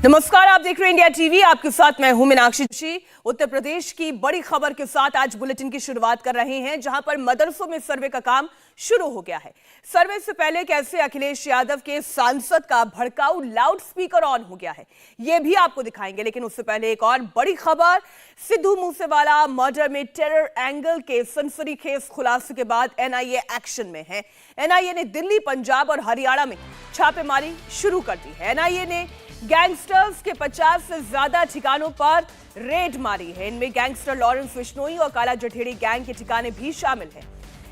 नमस्कार, आप देख रहे हैं इंडिया टीवी। आपके साथ मैं हूं मीनाक्षी जोशी। उत्तर प्रदेश की बड़ी खबर के साथ आज बुलेटिन की शुरुआत कर रहे हैं, जहां पर मदरसों में सर्वे का काम शुरू हो गया है। सर्वे से पहले कैसे अखिलेश यादव के सांसद का भड़काऊ लाउड स्पीकर ऑन हो गया है, यह भी आपको दिखाएंगे। लेकिन उससे पहले एक और बड़ी खबर, सिद्धू मूसेवाला मर्डर में टेरर एंगल के सनसनीखेज खुलासे के बाद एनआईए एक्शन में है। एनआईए ने दिल्ली, पंजाब और हरियाणा में छापेमारी शुरू कर दी है। एनआईए ने गैंगस्टर्स के 50 से ज्यादा ठिकानों पर रेड मारी है। इनमें गैंगस्टर लॉरेंस बिश्नोई और काला जठेड़ी गैंग के ठिकाने भी शामिल हैं।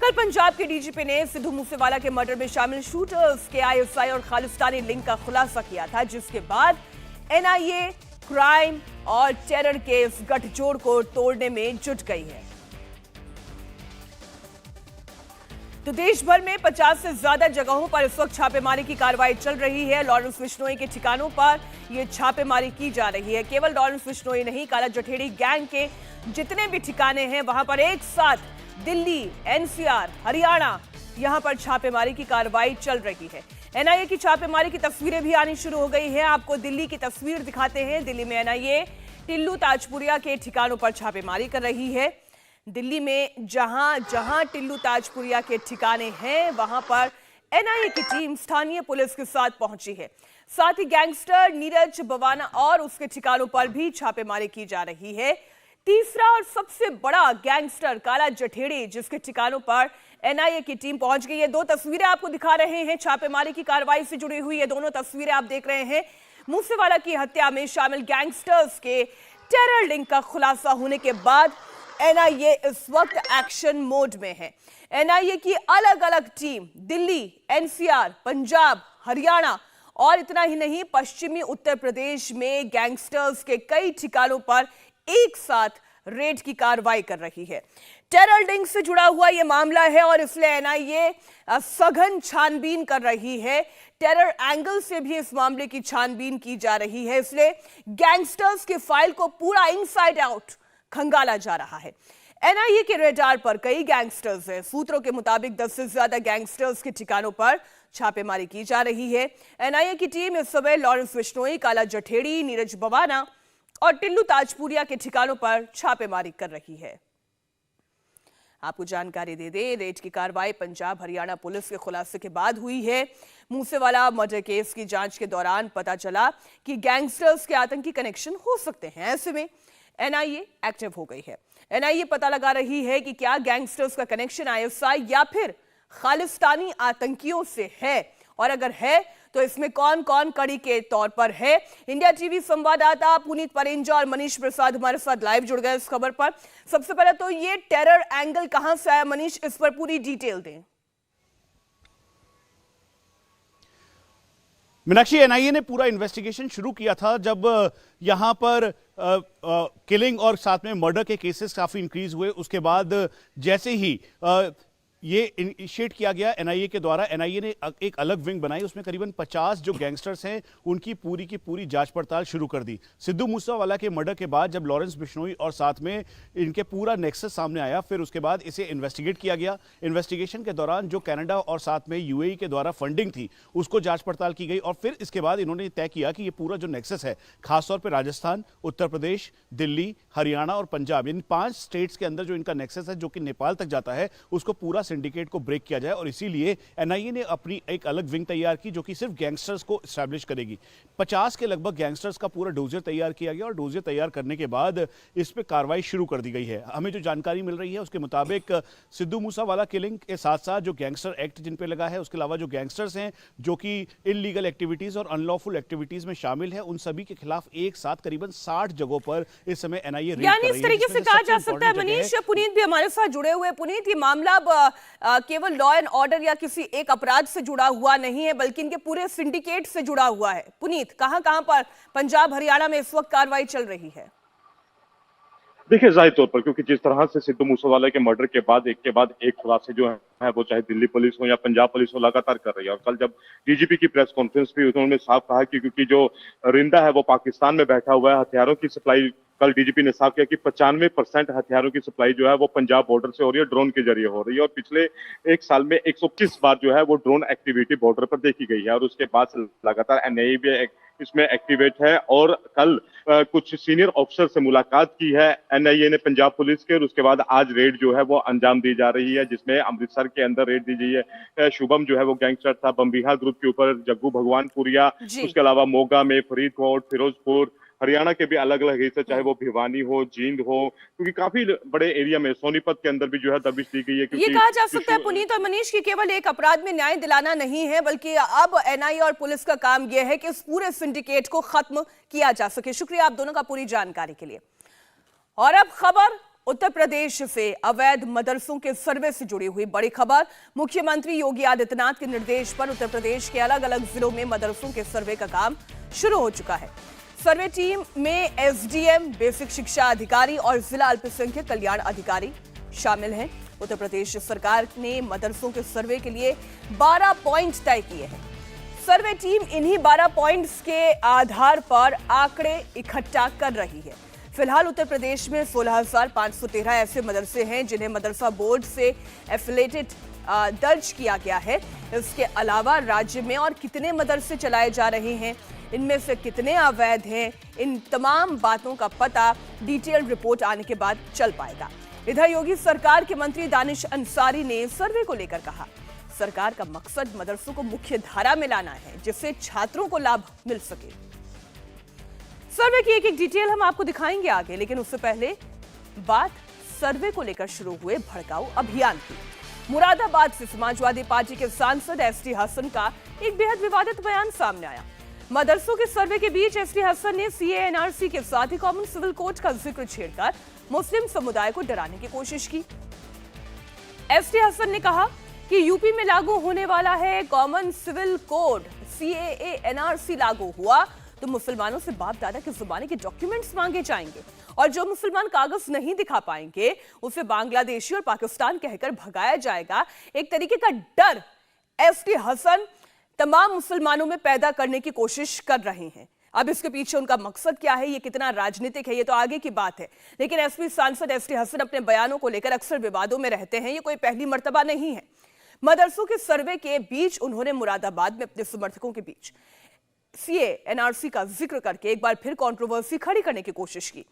कल पंजाब के डीजीपी ने सिद्धू मूसेवाला के मर्डर में शामिल शूटर्स के आईएसआई और खालिस्तानी लिंक का खुलासा किया था, जिसके बाद एनआईए क्राइम और टेरर के इस गठजोड़ को तोड़ने में जुट गई है। तो देश भर में 50 से ज्यादा जगहों पर इस वक्त छापेमारी की कार्रवाई चल रही है। लॉरेंस बिश्नोई के ठिकानों पर यह छापेमारी की जा रही है। केवल लॉरेंस बिश्नोई नहीं, काला जठेड़ी गैंग के जितने भी ठिकाने हैं वहां पर एक साथ दिल्ली, एनसीआर, हरियाणा, यहां पर छापेमारी की कार्रवाई चल रही है। एनआईए की छापेमारी की तस्वीरें भी आनी शुरू हो गई हैं। आपको दिल्ली की तस्वीर दिखाते हैं। दिल्ली में एनआईए टिल्लू ताजपुरिया के ठिकानों पर छापेमारी कर रही है। दिल्ली में जहां जहां टिल्लू ताजपुरिया के ठिकाने हैं, वहां पर एनआईए की टीम स्थानीय पुलिस के साथ पहुंची है। साथ ही गैंगस्टर नीरज बवाना और उसके ठिकानों पर भी छापेमारी की जा रही है। तीसरा और सबसे बड़ा गैंगस्टर काला जठेड़ी, जिसके ठिकानों पर एनआईए की टीम पहुंच गई है। दो तस्वीरें आपको दिखा रहे हैं छापेमारी की कार्रवाई से जुड़ी हुई। ये दोनों तस्वीरें आप देख रहे हैं। मूसेवाला की हत्या में शामिल गैंगस्टर्स के टेरर लिंक का खुलासा होने के बाद एनआईए इस वक्त एक्शन मोड में है। एनआईए की अलग अलग टीम दिल्ली, एनसीआर, पंजाब, हरियाणा और इतना ही नहीं, पश्चिमी उत्तर प्रदेश में गैंगस्टर्स के कई ठिकानों पर एक साथ रेड की कार्रवाई कर रही है। टेरर लिंक से जुड़ा हुआ यह मामला है और इसलिए एनआईए सघन छानबीन कर रही है। टेरर एंगल से भी इस मामले की छानबीन की जा रही है। इसलिए गैंगस्टर्स की फाइल को पूरा इनसाइड आउट खंगाला जा रहा है। एनआईए के रेडार पर कई गैंगस्टर्स हैं। सूत्रों के मुताबिक 10 से ज्यादा गैंगस्टर्स के ठिकानों पर छापेमारी की जा रही है। एनआईए की टीम इस समय लॉरेंस बिश्नोई, काला जठेड़ी, नीरज बवाना और टिल्लू ताजपुरिया के ठिकानों पर छापेमारी कर रही है। आपको जानकारी दे दें, रेड की कार्रवाई पंजाब हरियाणा पुलिस के खुलासे के बाद हुई है। मूसेवाला मर्डर केस की जांच के दौरान पता चला कि गैंगस्टर्स के आतंकी कनेक्शन हो सकते हैं। ऐसे में एनआईए एक्टिव हो गई है। एनआईए पता लगा रही है कि क्या गैंगस्टर्स का कनेक्शन आईएसआई या फिर खालिस्तानी आतंकियों से है, और अगर है तो इसमें कौन कौन कड़ी के तौर पर है। इंडिया टीवी संवाददाता पुनीत परिंजा और मनीष प्रसाद हमारे साथ लाइव जुड़ गए इस खबर पर। सबसे पहले तो ये टेरर एंगल कहां से आया, मनीष, इस पर पूरी डिटेल दें। मीनाक्षी, एनआईए ने पूरा इन्वेस्टिगेशन शुरू किया था जब यहां पर किलिंग और साथ में मर्डर के केसेस काफी इंक्रीज हुए। उसके बाद जैसे ही ये इनिशिएट किया गया एनआईए के द्वारा, एनआईए ने एक अलग विंग बनाई। उसमें करीबन 50 जो गैंगस्टर्स हैं उनकी पूरी की पूरी जांच पड़ताल शुरू कर दी। सिद्धू मूसेवाला के मर्डर के बाद जब लॉरेंस बिश्नोई और साथ में इनके पूरा नेक्सस सामने आया, फिर उसके बाद इसे इन्वेस्टिगेट किया गया। इन्वेस्टिगेशन के दौरान जो कनाडा और साथ में यूएई के द्वारा फंडिंग थी उसको जांच पड़ताल की गई और फिर इसके बाद इन्होंने तय किया कि ये पूरा जो नेक्सस है, खासतौर पर राजस्थान, उत्तर प्रदेश, दिल्ली, हरियाणा और पंजाब, इन 5 स्टेट्स के अंदर जो इनका नेक्सस है जो कि नेपाल तक जाता है, उसको पूरा सिंडिकेट को ब्रेक किया जाए। और इसीलिए एनआईए ने अपनी एक अलग विंग तैयार की जो कि सिर्फ गैंगस्टर्स को एस्टैब्लिश करेगी। 50 के लगभग गैंगस्टर्स का पूरा डोजियर तैयार किया गया और डोजियर तैयार करने के बाद इस पे कार्रवाई शुरू कर दी गई है। हमें जो जानकारी मिल रही है उसके मुताबिक सिद्धू मूसेवाला किलिंग के साथ साथ जो गैंगस्टर एक्ट जिन पे लगा है, उसके अलावा जो गैंगस्टर्स हैं जो कि इलीगल एक्टिविटीज और अनलॉफुल एक्टिविटीज में शामिल है, उन सभी के खिलाफ एक साथ करीबन 60 जगहों पर इस समय एनआईए रेड कर रही है। इस तरीके से कहा जा सकता है मनीष, पुनीत भी हमारे साथ जुड़े हुए। पुनीत, ये मामला केवल लॉ एंड ऑर्डर या किसी एक अपराध से जुड़ा हुआ नहीं है, बल्कि इनके पूरे सिंडिकेट से जुड़ा हुआ है। पुनीत, कहां कहां पर पंजाब हरियाणा में इस वक्त कार्रवाई चल रही है? देखिए, जाहिर तौर पर क्योंकि जिस तरह से सिद्धू मूसेवाला के मर्डर के बाद एक खुलासे जो है वो चाहे दिल्ली पुलिस हो या पंजाब पुलिस हो लगातार कर रही है। और कल जब डीजीपी की प्रेस कॉन्फ्रेंस भी, उन्होंने साफ कहा कि क्योंकि जो रिंदा है वो पाकिस्तान में बैठा हुआ है, हथियारों की सप्लाई कल डीजीपी ने साफ किया कि 95% हथियारों की सप्लाई जो है वो पंजाब बॉर्डर से हो रही है, ड्रोन के जरिए हो रही है। और पिछले एक साल में 121 बार जो है वो ड्रोन एक्टिविटी बॉर्डर पर देखी गई है और उसके बाद से लगातार एनआईए भी इसमें एक्टिवेट है। और कल कुछ सीनियर ऑफिसर से मुलाकात की है एनआईए ने पंजाब पुलिस के, और उसके बाद आज रेड जो है वो अंजाम दी जा रही है, जिसमें अमृतसर के अंदर रेड दी गई है। शुभम जो है वो गैंगस्टर था, बम्बिहा ग्रुप के ऊपर जग्गू भगवानपुरिया, उसके अलावा मोगा में, फरीदकोट, फिरोजपुर, हरियाणा के भी अलग अलग हिस्से, चाहे वो भिवानी हो, जींद हो, क्योंकि काफी बड़े एरिया में सोनीपत के अंदर भी जो है दबिश दी गई है। ये कहा जा सकता है पुनीत और मनीष की केवल एक अपराध में न्याय दिलाना नहीं है, बल्कि अब एनआईए और पुलिस का काम यह है कि इस पूरे सिंडिकेट को खत्म किया जा सके। शुक्रिया आप दोनों का पूरी जानकारी के लिए। और अब खबर उत्तर प्रदेश से, अवैध मदरसों के सर्वे से जुड़ी हुई बड़ी खबर। मुख्यमंत्री योगी आदित्यनाथ के निर्देश पर उत्तर प्रदेश के अलग अलग जिलों में मदरसों के सर्वे का काम शुरू हो चुका है। सर्वे टीम में एसडीएम, बेसिक शिक्षा अधिकारी और जिला अल्पसंख्यक कल्याण अधिकारी शामिल हैं। उत्तर प्रदेश सरकार ने मदरसों के सर्वे के लिए 12 पॉइंट तय किए हैं। सर्वे टीम इन्हीं 12 पॉइंट्स के आधार पर आंकड़े इकट्ठा कर रही है। फिलहाल उत्तर प्रदेश में 16,513 ऐसे मदरसे हैं जिन्हें मदरसा बोर्ड से एफिलेटेड दर्ज किया गया है। इसके अलावा राज्य में और कितने मदरसे चलाए जा रहे हैं, इनमें से कितने अवैध हैं, इन तमाम बातों का पता डिटेल रिपोर्ट आने के बाद चल पाएगा। इधर योगी सरकार के मंत्री दानिश अंसारी ने सर्वे को लेकर कहा, सरकार का मकसद मदरसों को मुख्य धारा में लाना है जिससे छात्रों को लाभ मिल सके। सर्वे की एक एक डिटेल हम आपको दिखाएंगे आगे, लेकिन उससे पहले बात सर्वे को लेकर शुरू हुए भड़काऊ अभियान की। मुरादाबाद से समाजवादी पार्टी के सांसद एसटी हसन का एक बेहद विवादित बयान सामने आया। मदरसों के सर्वे के बीच एसटी हसन ने सीए एनआरसी के साथ ही कॉमन सिविल कोड का जिक्र छेड़कर मुस्लिम समुदाय को डराने की कोशिश की। एसटी हसन ने कहा कि यूपी में लागू होने वाला है common civil code, CAA NRC लागू हुआ तो मुसलमानों से बाप दादा के जमाने के डॉक्यूमेंट्स मांगे जाएंगे और जो मुसलमान कागज नहीं दिखा पाएंगे उसे बांग्लादेशी और पाकिस्तान कहकर भगाया जाएगा। एक तरीके का डर एसटी हसन तमाम मुसलमानों में पैदा करने की कोशिश कर रहे हैं। अब इसके पीछे उनका मकसद क्या है, ये कितना राजनीतिक है, ये तो आगे की बात है। लेकिन एसपी सांसद एसटी हसन अपने बयानों को लेकर अक्सर विवादों में रहते हैं, ये कोई पहली मर्तबा नहीं है। मदरसों के सर्वे के बीच उन्होंने मुरादाबाद में अपने समर्थकों के बीच सीए एनआरसी का जिक्र करके एक बार फिर कंट्रोवर्सी खड़ी करने की कोशिश की।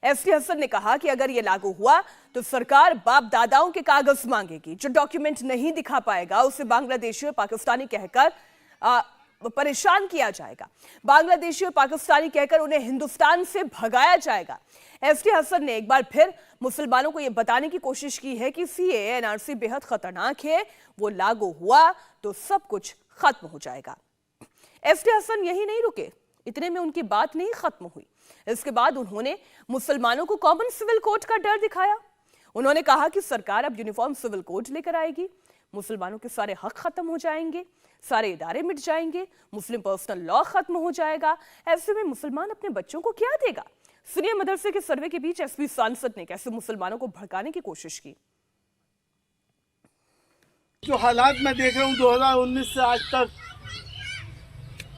एसटी हसन ने कहा कि अगर ये लागू हुआ तो सरकार बाप दादाओं के कागज मांगेगी, जो डॉक्यूमेंट नहीं दिखा पाएगा उसे बांग्लादेशी और पाकिस्तानी कहकर परेशान किया जाएगा, बांग्लादेशी और पाकिस्तानी कहकर उन्हें हिंदुस्तान से भगाया जाएगा। एसटी हसन ने एक बार फिर मुसलमानों को यह बताने की कोशिश की है कि सीए एनआरसी बेहद खतरनाक है, वो लागू हुआ तो सब कुछ खत्म हो जाएगा। एसटी हसन यही नहीं रुके, इतने में उनकी बात नहीं खत्म हुई। इसके बाद उन्होंने मुसलमानों को कॉमन सिविल कोड का डर दिखाया। उन्होंने कहा कि सरकार अब यूनिफॉर्म सिविल कोड लेकर आएगी, मुसलमानों के सारे हक खत्म हो जाएंगे, सारे इदारे मिट जाएंगे, मुस्लिम पर्सनल लॉ खत्म हो जाएगा। ऐसे में मुसलमान अपने बच्चों को क्या देगा? सुनिए मदरसे के सर्वे के बीच एसपी सांसद ने कैसे मुसलमानों को भड़काने की कोशिश की। जो हालात मैं देख रहा हूँ 2019 से आज तक,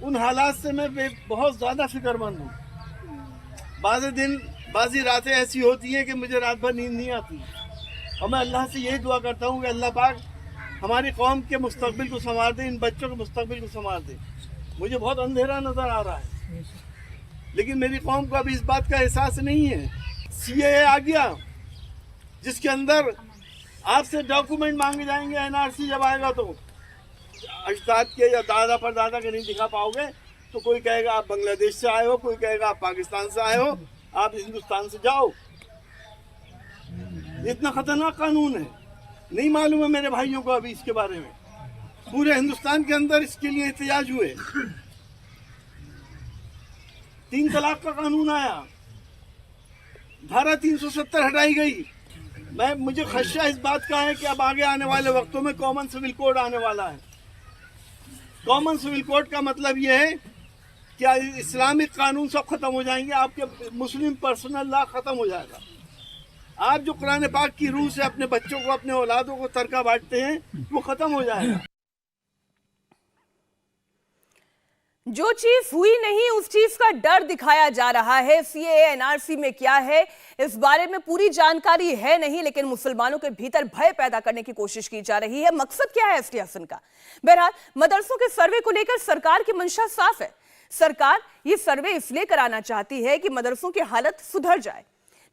उन हालात से मैं बहुत ज़्यादा फिक्रमंद हूँ। बाज़ी रातें ऐसी होती हैं कि मुझे रात भर नींद नहीं आती और मैं अल्लाह से यही दुआ करता हूँ कि अल्लाह पाक हमारी कौम के मुस्तकबिल को संवार दे, इन बच्चों के मुस्तकबिल को संवार दे। मुझे बहुत अंधेरा नज़र आ रहा है, लेकिन मेरी कौम को अभी इस बात का एहसास नहीं है। सीएए आ गया जिसके अंदर आपसे डॉक्यूमेंट मांगे जाएंगे, एनआरसी जब आएगा तो अजदाद के या दादा पर दादा के नहीं दिखा पाओगे तो कोई कहेगा आप बांग्लादेश से आए हो, कोई कहेगा आप पाकिस्तान से आए हो, आप हिंदुस्तान से जाओ। इतना खतरनाक कानून है, नहीं मालूम है मेरे भाइयों को अभी इसके बारे में। पूरे हिंदुस्तान के अंदर इसके लिए एहतजाज हुए। 3 तलाक का कानून आया, धारा 370 हटाई गई। मुझे खदशा इस बात का है कि अब आगे आने वाले वक्तों में कॉमन सिविल कोड आने वाला है। कॉमन सिविल कोड का मतलब यह है कि इस्लामिक कानून सब खत्म हो जाएंगे, आपके मुस्लिम पर्सनल लॉ खत्म हो जाएगा। आप जो कुरान पाक की रूह से अपने बच्चों को, अपने औलादों को तरका बांटते हैं, वो खत्म हो जाएगा। जो चीज हुई नहीं उस चीज का डर दिखाया जा रहा है। सीएए एनआरसी में क्या है इस बारे में पूरी जानकारी है नहीं, लेकिन मुसलमानों के भीतर भय पैदा करने की कोशिश की जा रही है। मकसद क्या है एसटी हसन का? बहरहाल मदरसों के सर्वे को लेकर सरकार की मंशा साफ है। सरकार ये सर्वे इसलिए कराना चाहती है कि मदरसों की हालत सुधर जाए,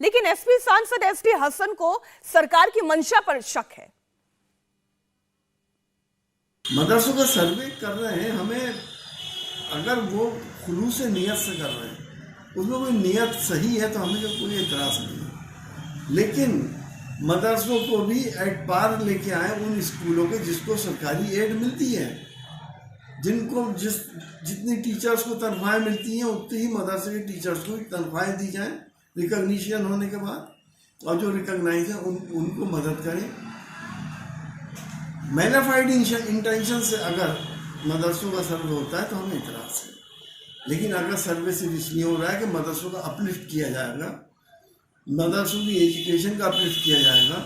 लेकिन एसपी सांसद एसटी हसन को सरकार की मंशा पर शक है। मदरसों का सर्वे कर रहे हैं, हमें अगर वो खुलूस से नियत से कर रहे हैं, उसमें कोई नियत सही है तो हमें कोई एतराज़ नहीं है। लेकिन मदरसों को भी एट पार लेके आए उन स्कूलों के जिसको सरकारी एड मिलती है, जिनको जितनी टीचर्स को तनख्वाहें मिलती हैं उतनी ही मदरसे के टीचर्स को तनख्वाहें दी जाएं रिकॉग्निशन होने के बाद, और जो रिकॉग्नाइज है उनको मदद करें। मैनिफाइड इंटेंशन से अगर मदरसों का सर्वे होता है तो हमें इतराज़ है, लेकिन अगर सर्वे सिर्फ इसलिए हो रहा है कि मदरसों का अपलिफ्ट किया जाएगा, मदरसों की एजुकेशन का अपलिफ्ट किया जाएगा,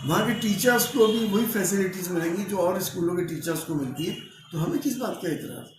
वहाँ के टीचर्स को भी वही फैसिलिटीज़ मिलेंगी जो और स्कूलों के टीचर्स को मिलती है, तो हमें किस बात का इतराज़?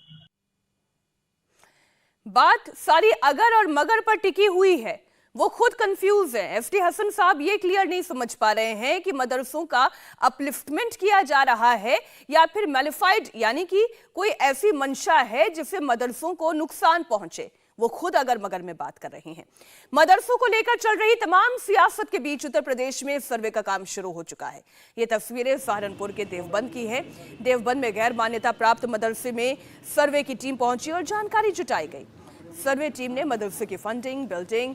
बात सारी अगर और मगर पर टिकी हुई है। वो खुद कंफ्यूज है। एसटी हसन साहब ये क्लियर नहीं समझ पा रहे हैं कि मदरसों का अपलिफ्टमेंट किया जा रहा है या फिर मैलिफाइड, यानी कि कोई ऐसी मंशा है जिससे मदरसों को नुकसान पहुंचे। वो खुद अगर मगर में बात कर रही हैं। मदरसों को लेकर चल रही तमाम सियासत के बीच उत्तर प्रदेश में सर्वे का काम शुरू हो चुका है। ये तस्वीरें सहारनपुर के देवबंद की है। देवबंद में गैर मान्यता प्राप्त मदरसे में सर्वे की टीम पहुंची और जानकारी जुटाई गई। सर्वे टीम ने मदरसे की फंडिंग, बिल्डिंग,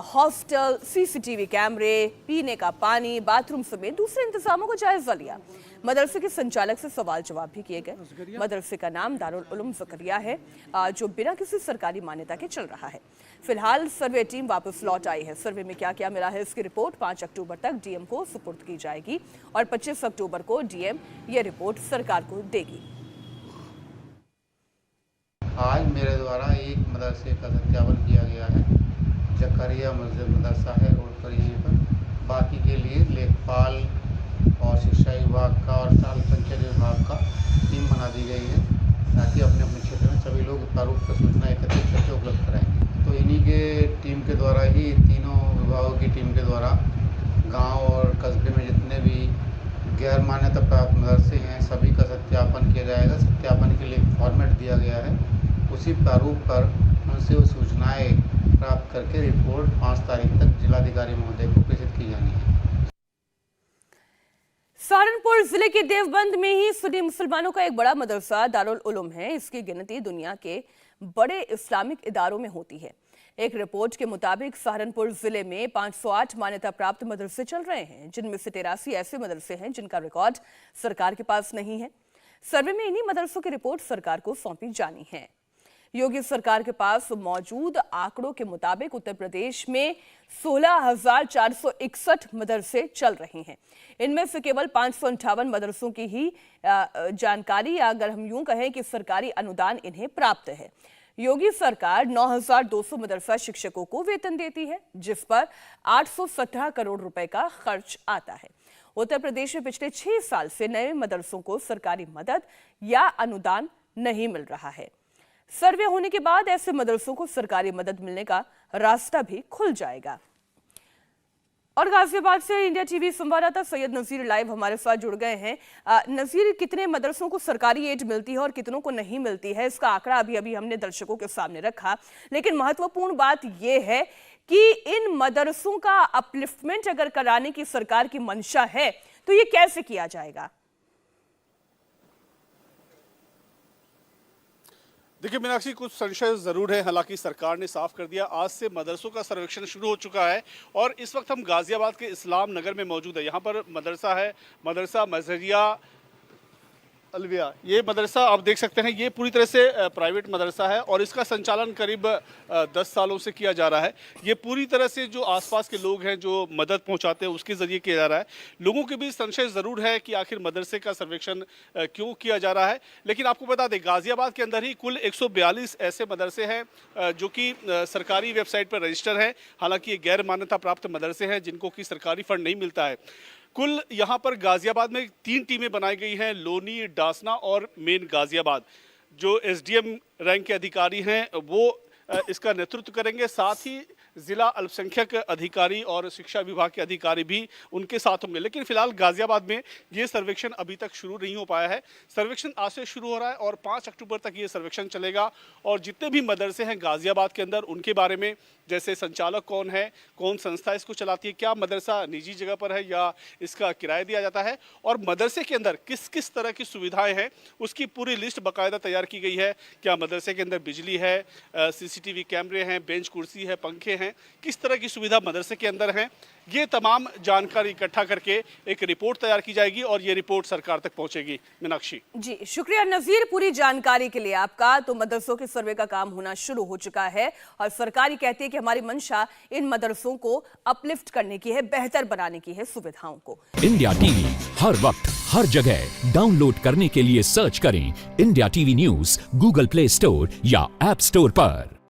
हॉस्टल, सीसीटीवी कैमरे, पीने का पानी, बाथरूम समेत दूसरे इंतजामों को जायजा लिया। मदरसे के संचालक से सवाल जवाब भी किए गए। मदरसे का नाम दारुल उलूम ज़करिया है, जो बिना किसी सरकारी मान्यता के चल रहा है। फिलहाल सर्वे टीम वापस लौट आई है। सर्वे में क्या क्या मिला है इसकी रिपोर्ट 5 अक्टूबर तक डीएम को सुपुर्द की जाएगी और 25 अक्टूबर को डीएम ये रिपोर्ट सरकार को देगी। आज मेरे द्वारा एक मदरसे का सत्यापन किया गया है। जकरिया मस्जिद मदरसा है रोड पर, यहीं पर। बाकी के लिए लेखपाल और शिक्षा विभाग का और साल पंचायत विभाग का टीम बना दी गई है, ताकि अपने अपने क्षेत्र में सभी लोग प्रारूप पर सूचना एकत्रित करके उपलब्ध कराएंगे। तो इन्हीं के टीम के द्वारा ही, तीनों विभागों की टीम के द्वारा गाँव और कस्बे में जितने भी गैर मान्यता प्राप्त मदरसे हैं सभी का सत्यापन किया जाएगा। सत्यापन के लिए एक फॉर्मेट दिया गया है, उसी प्रारूप पर उनसे वो सूचनाएं प्राप्त करके रिपोर्ट 5 तारीख तक जिलाधिकारी महोदय को प्रेषित की जानी है। सहारनपुर जिले के देवबंद में ही सुन्नी मुसलमानों का एक बड़ा मदरसा दारुल उलूम है। इसकी गिनती दुनिया के बड़े इस्लामिक इदारों में होती है। एक रिपोर्ट के मुताबिक सहारनपुर जिले में 508 मान्यता प्राप्त मदरसे चल रहे हैं, जिनमें से 83 ऐसे मदरसे हैं जिनका रिकॉर्ड सरकार के पास नहीं है। सर्वे में इन्हीं मदरसों की रिपोर्ट सरकार को सौंपी जानी है। योगी सरकार के पास मौजूद आंकड़ों के मुताबिक उत्तर प्रदेश में 16,461 मदरसे चल रहे हैं। इनमें से केवल 558 मदरसों की ही जानकारी, या अगर हम यूं कहें कि सरकारी अनुदान इन्हें प्राप्त है। योगी सरकार 9,200 मदरसा शिक्षकों को वेतन देती है, जिस पर 817 करोड़ रुपए का खर्च आता है। उत्तर प्रदेश में पिछले 6 साल से नए मदरसों को सरकारी मदद या अनुदान नहीं मिल रहा है। सर्वे होने के बाद ऐसे मदरसों को सरकारी मदद मिलने का रास्ता भी खुल जाएगा। और गाजियाबाद से इंडिया टीवी संवाददाता सैयद नजीर लाइव हमारे साथ जुड़ गए हैं। नजीर, कितने मदरसों को सरकारी एड मिलती है और कितनों को नहीं मिलती है, इसका आंकड़ा अभी हमने दर्शकों के सामने रखा, लेकिन महत्वपूर्ण बात यह है कि इन मदरसों का अपलिफ्टमेंट अगर कराने की सरकार की मंशा है तो ये कैसे किया जाएगा? देखिए मीनाक्षी, कुछ संशय जरूर है। हालांकि सरकार ने साफ कर दिया, आज से मदरसों का सर्वेक्षण शुरू हो चुका है और इस वक्त हम गाजियाबाद के इस्लाम नगर में मौजूद है। यहाँ पर मदरसा है, मदरसा मजहरिया अलविया। ये मदरसा आप देख सकते हैं, ये पूरी तरह से प्राइवेट मदरसा है और इसका संचालन करीब 10 सालों से किया जा रहा है। ये पूरी तरह से जो आसपास के लोग हैं जो मदद पहुंचाते हैं उसके ज़रिए किया जा रहा है। लोगों के बीच संशय ज़रूर है कि आखिर मदरसे का सर्वेक्षण क्यों किया जा रहा है, लेकिन आपको बता दें गाज़ियाबाद के अंदर ही कुल 142 ऐसे मदरसे हैं जो कि सरकारी वेबसाइट पर रजिस्टर हैं। हालाँकि ये गैर मान्यता प्राप्त मदरसे हैं जिनको कि सरकारी फंड नहीं मिलता है। कुल यहाँ पर गाजियाबाद में 3 टीमें बनाई गई हैं, लोनी, डासना और मेन गाजियाबाद। जो एसडीएम रैंक के अधिकारी हैं वो इसका नेतृत्व करेंगे। साथ ही जिला अल्पसंख्यक अधिकारी और शिक्षा विभाग के अधिकारी भी उनके साथ होंगे। लेकिन फिलहाल गाजियाबाद में ये सर्वेक्षण अभी तक शुरू नहीं हो पाया है। सर्वेक्षण आज से शुरू हो रहा है और 5 अक्टूबर तक ये सर्वेक्षण चलेगा और जितने भी मदरसे हैं गाजियाबाद के अंदर उनके बारे में, जैसे संचालक कौन है, कौन संस्था इसको चलाती है, क्या मदरसा निजी जगह पर है या इसका किराया दिया जाता है, और मदरसे के अंदर किस किस तरह की सुविधाएं हैं उसकी पूरी लिस्ट बाकायदा तैयार की गई है। क्या मदरसे के अंदर बिजली है, सीसीटीवी कैमरे हैं, बेंच कुर्सी है, पंखे हैं, किस तरह की सुविधा मदरसे के अंदर है, ये तमाम जानकारी इकट्ठा करके एक रिपोर्ट तैयार की जाएगी और ये रिपोर्ट सरकार तक पहुंचेगी। मीनाक्षी जी, शुक्रिया नजीर पूरी जानकारी के लिए आपका। तो मदरसों के सर्वे का काम होना शुरू हो चुका है और सरकार ही कहती है कि हमारी मंशा इन मदरसों को अपलिफ्ट करने की है, बेहतर बनाने की है सुविधाओं को। इंडिया टीवी हर वक्त हर जगह डाउनलोड करने के लिए सर्च करें India TV news Google play store या ऐप स्टोर पर।